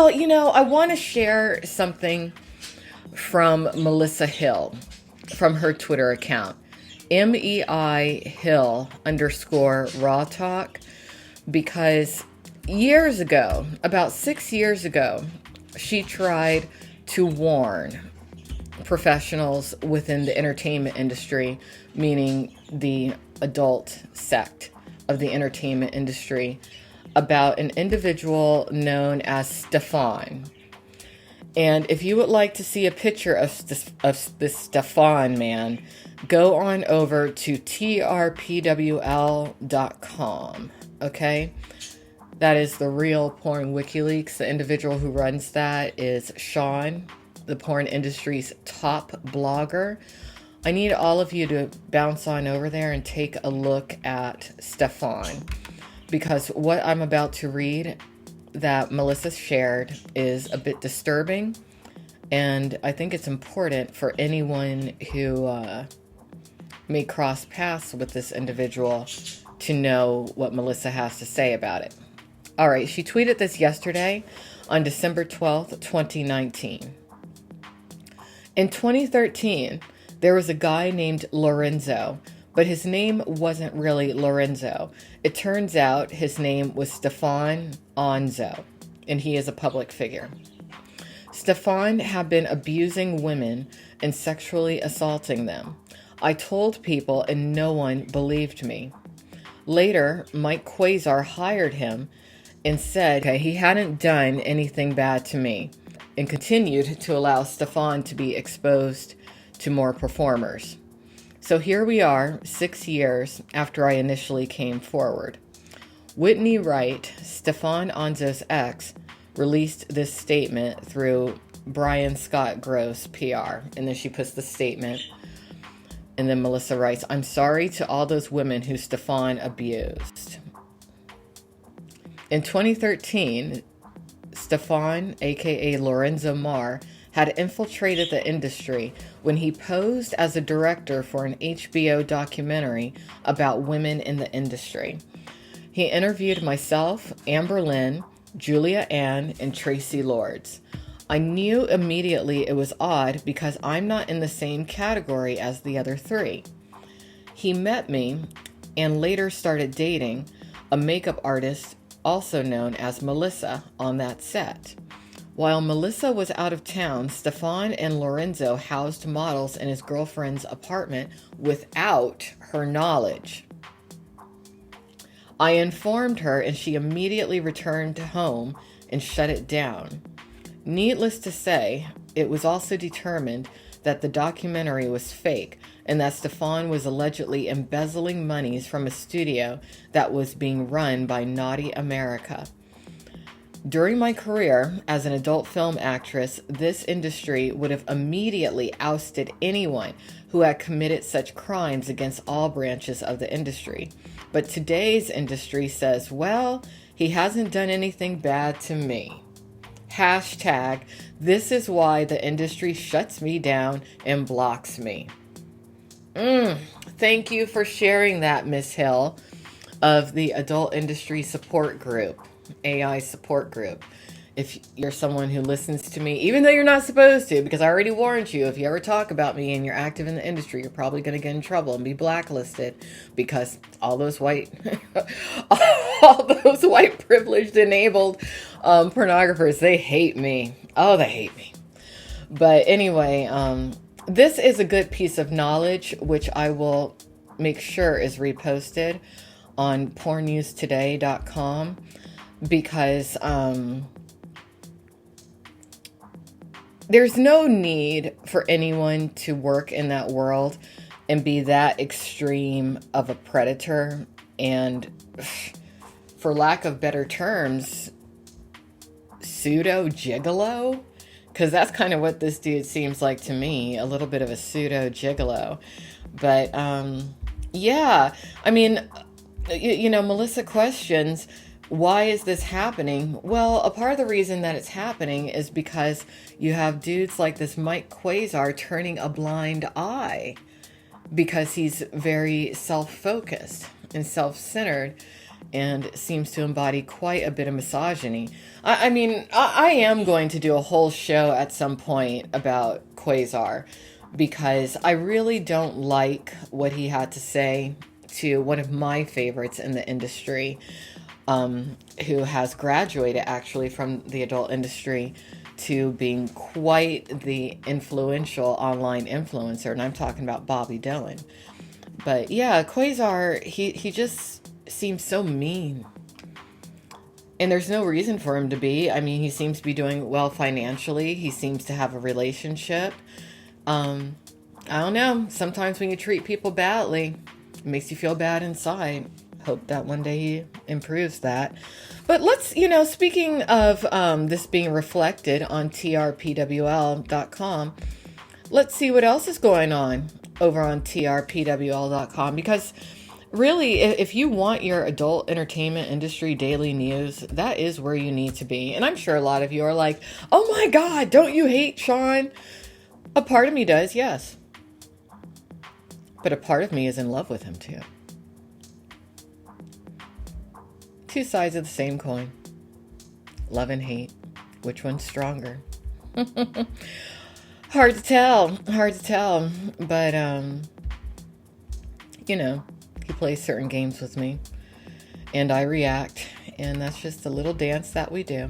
Well, I want to share something from Melissa Hill from her Twitter account, MEI Hill _ Raw Talk, because years ago, about 6 years ago, she tried to warn professionals within the entertainment industry, meaning the adult sect of the entertainment industry, about an individual known as Stefan. And if you would like to see a picture of this Stefan man, go on over to trpwl.com. Okay? That is the real porn WikiLeaks. The individual who runs that is Sean, the porn industry's top blogger. I need all of you to bounce on over there and take a look at Stefan, because what I'm about to read that Melissa shared is a bit disturbing, and I think it's important for anyone who may cross paths with this individual to know what Melissa has to say about it. All right, she tweeted this yesterday on December 12th, 2019. In 2013, there was a guy named Lorenzo, but his name wasn't really Lorenzo. It turns out his name was Stefan Onzo, and he is a public figure. Stefan had been abusing women and sexually assaulting them. I told people and no one believed me. Later, Mike Quasar hired him and said he hadn't done anything bad to me, and continued to allow Stefan to be exposed to more performers. So here we are, 6 years after I initially came forward. Whitney Wright, Stefan Onzo's ex, released this statement through Brian Scott Gross PR. And then she puts the statement. And then Melissa writes, "I'm sorry to all those women who Stefan abused." In 2013, Stefan, aka Lorenzo Mar, had infiltrated the industry when he posed as a director for an HBO documentary about women in the industry. He interviewed myself, Amber Lynn, Julia Ann, and Tracy Lords. I knew immediately it was odd because I'm not in the same category as the other three. He met me and later started dating a makeup artist also known as Melissa on that set. While Melissa was out of town, Stefan and Lorenzo housed models in his girlfriend's apartment without her knowledge. I informed her and she immediately returned home and shut it down. Needless to say, it was also determined that the documentary was fake and that Stefan was allegedly embezzling monies from a studio that was being run by Naughty America. During my career as an adult film actress, this industry would have immediately ousted anyone who had committed such crimes against all branches of the industry. But today's industry says, well, he hasn't done anything bad to me. Hashtag, this is why the industry shuts me down and blocks me. Thank you for sharing that, Miss Hill, of the Adult Industry Support Group, AI Support Group. If you're someone who listens to me, even though you're not supposed to, because I already warned you, if you ever talk about me and you're active in the industry, you're probably going to get in trouble and be blacklisted, because all those white privileged enabled pornographers, they hate me. Oh, they hate me. But anyway, this is a good piece of knowledge, which I will make sure is reposted on pornnewstoday.com, because there's no need for anyone to work in that world and be that extreme of a predator and, for lack of better terms, pseudo gigolo, because that's kind of what this dude seems like to me, a little bit of a pseudo gigolo. But yeah, I mean, Melissa questions, why is this happening? Well, a part of the reason that it's happening is because you have dudes like this Mike Quasar turning a blind eye because he's very self-focused and self-centered. and seems to embody quite a bit of misogyny. I mean, I am going to do a whole show at some point about Quasar because I really don't like what he had to say to one of my favorites in the industry, who has graduated actually from the adult industry to being quite the influential online influencer. And I'm talking about Bobby Dylan. But yeah, Quasar, he just seems so mean. And there's no reason for him to be. I mean, he seems to be doing well financially. He seems to have a relationship. I don't know. Sometimes when you treat people badly, it makes you feel bad inside. Hope that one day he improves that. But let's, speaking of this being reflected on trpwl.com, let's see what else is going on over on trpwl.com, because really, if you want your adult entertainment industry daily news, that is where you need to be. And I'm sure a lot of you are like, oh my God, don't you hate Sean? A part of me does, yes. But a part of me is in love with him too. Two sides of the same coin. Love and hate. Which one's stronger? Hard to tell. But, he plays certain games with me. And I react. And that's just a little dance that we do.